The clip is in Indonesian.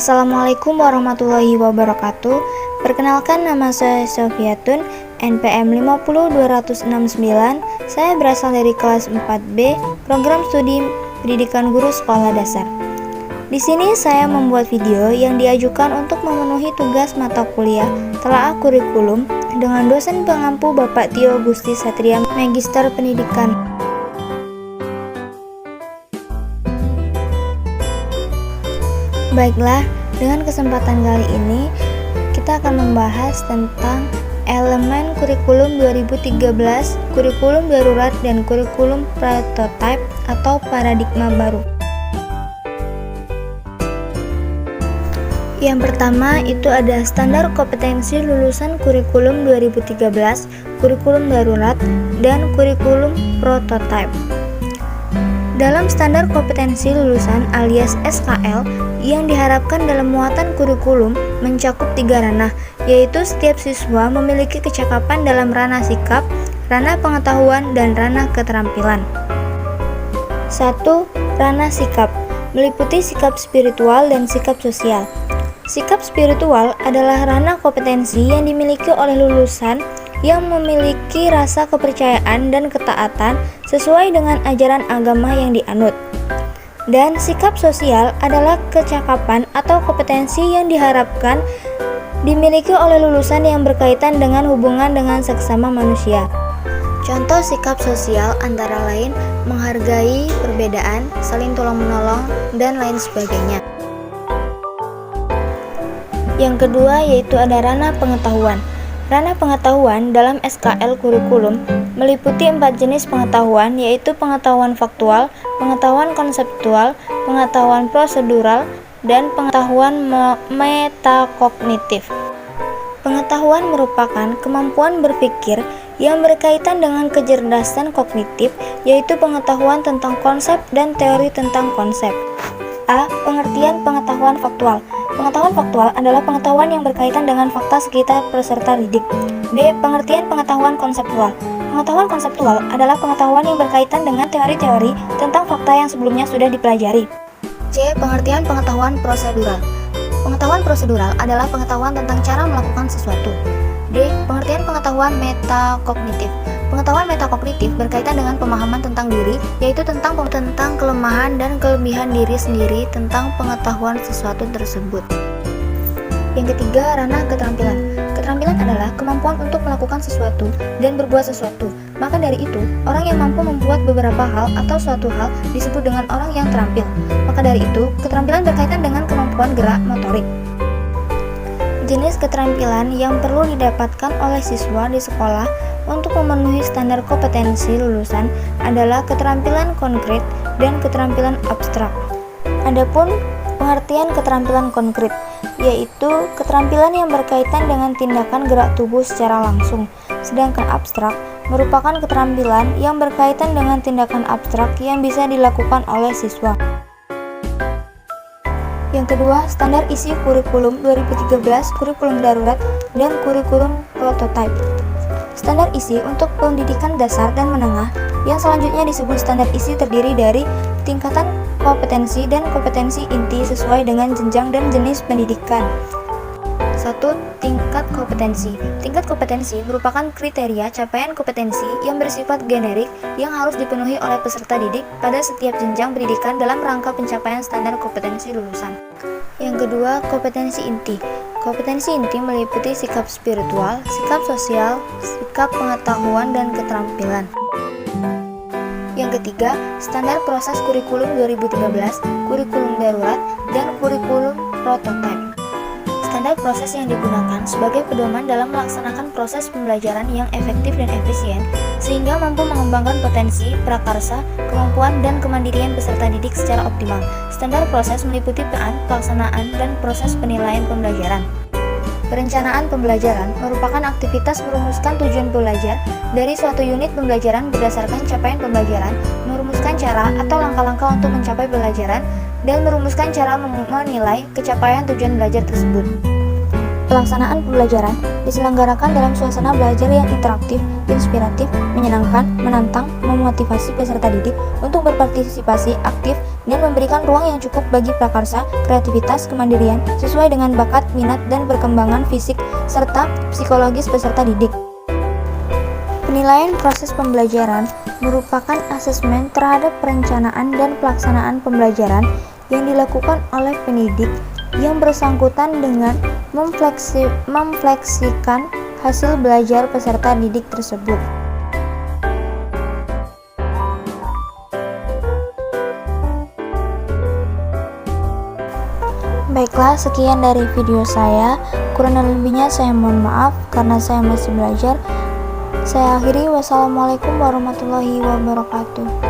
Assalamualaikum warahmatullahi wabarakatuh. Perkenalkan, nama saya Sofiatun, NPM 50269. Saya berasal dari kelas 4B, program studi pendidikan guru sekolah dasar. Di sini saya membuat video yang diajukan untuk memenuhi tugas mata kuliah telaah kurikulum dengan dosen pengampu Bapak Tio Gusti Satria, Magister Pendidikan. Baiklah, dengan kesempatan kali ini kita akan membahas tentang elemen kurikulum 2013, kurikulum darurat, dan kurikulum prototype atau paradigma baru. Yang pertama itu ada standar kompetensi lulusan kurikulum 2013, kurikulum darurat, dan kurikulum prototype. Dalam standar kompetensi lulusan alias SKL yang diharapkan dalam muatan kurikulum mencakup 3 ranah, yaitu setiap siswa memiliki kecakapan dalam ranah sikap, ranah pengetahuan, dan ranah keterampilan. 1. Ranah sikap meliputi sikap spiritual dan sikap sosial. Sikap spiritual adalah ranah kompetensi yang dimiliki oleh lulusan yang memiliki rasa kepercayaan dan ketaatan sesuai dengan ajaran agama yang dianut. Dan sikap sosial adalah kecakapan atau kompetensi yang diharapkan dimiliki oleh lulusan yang berkaitan dengan hubungan dengan sesama manusia. Contoh sikap sosial antara lain menghargai perbedaan, saling tolong-menolong, dan lain sebagainya. Yang kedua yaitu ada ranah pengetahuan. Ranah pengetahuan dalam SKL kurikulum meliputi 4 jenis pengetahuan, yaitu pengetahuan faktual, pengetahuan konseptual, pengetahuan prosedural, dan pengetahuan metakognitif. Pengetahuan merupakan kemampuan berpikir yang berkaitan dengan kecerdasan kognitif, yaitu pengetahuan tentang konsep dan teori tentang konsep. A. Pengertian pengetahuan faktual. Pengetahuan faktual adalah pengetahuan yang berkaitan dengan fakta sekitar peserta didik. B. Pengertian pengetahuan konseptual. Pengetahuan konseptual adalah pengetahuan yang berkaitan dengan teori-teori tentang fakta yang sebelumnya sudah dipelajari. C. Pengertian pengetahuan prosedural. Pengetahuan prosedural adalah pengetahuan tentang cara melakukan sesuatu. D. Pengertian pengetahuan metakognitif. Pengetahuan metakognitif berkaitan dengan pemahaman tentang diri, yaitu tentang kelemahan dan kelebihan diri sendiri tentang pengetahuan sesuatu tersebut. Yang ketiga, ranah keterampilan. Keterampilan adalah kemampuan untuk melakukan sesuatu dan berbuat sesuatu. Maka dari itu, orang yang mampu membuat beberapa hal atau suatu hal disebut dengan orang yang terampil. Maka dari itu, keterampilan berkaitan dengan kemampuan gerak motorik. Jenis keterampilan yang perlu didapatkan oleh siswa di sekolah untuk memenuhi standar kompetensi lulusan adalah keterampilan konkret dan keterampilan abstrak. Adapun pengertian keterampilan konkret yaitu keterampilan yang berkaitan dengan tindakan gerak tubuh secara langsung, sedangkan abstrak merupakan keterampilan yang berkaitan dengan tindakan abstrak yang bisa dilakukan oleh siswa. Yang kedua, standar isi kurikulum 2013, kurikulum darurat, dan kurikulum prototype. Standar isi untuk pendidikan dasar dan menengah yang selanjutnya disebut standar isi terdiri dari tingkatan kompetensi dan kompetensi inti sesuai dengan jenjang dan jenis pendidikan. 1. Tingkat kompetensi. Tingkat kompetensi merupakan kriteria capaian kompetensi yang bersifat generik yang harus dipenuhi oleh peserta didik pada setiap jenjang pendidikan dalam rangka pencapaian standar kompetensi lulusan. Yang kedua, kompetensi inti. Kompetensi inti meliputi sikap spiritual, sikap sosial, sikap pengetahuan, dan keterampilan. Yang ketiga, standar proses kurikulum 2013, kurikulum darurat, dan kurikulum prototype. Standar proses yang digunakan sebagai pedoman dalam melaksanakan proses pembelajaran yang efektif dan efisien, sehingga mampu mengembangkan potensi, prakarsa, kemampuan, dan kemandirian peserta didik secara optimal. Standar proses meliputi peran, pelaksanaan, dan proses penilaian pembelajaran. Perencanaan pembelajaran merupakan aktivitas merumuskan tujuan belajar dari suatu unit pembelajaran berdasarkan capaian pembelajaran, merumuskan cara atau langkah-langkah untuk mencapai pembelajaran, dan merumuskan cara menilai kecapaian tujuan belajar tersebut. Pelaksanaan pembelajaran diselenggarakan dalam suasana belajar yang interaktif, inspiratif, menyenangkan, menantang, memotivasi peserta didik untuk berpartisipasi aktif dan memberikan ruang yang cukup bagi prakarsa, kreativitas, kemandirian sesuai dengan bakat, minat, dan perkembangan fisik serta psikologis peserta didik. Penilaian proses pembelajaran merupakan asesmen terhadap perencanaan dan pelaksanaan pembelajaran yang dilakukan oleh pendidik yang bersangkutan dengan memfleksikan hasil belajar peserta didik tersebut. Baiklah, sekian dari video saya. Kurang lebihnya saya mohon maaf karena saya masih belajar. Saya akhiri, wassalamualaikum warahmatullahi wabarakatuh.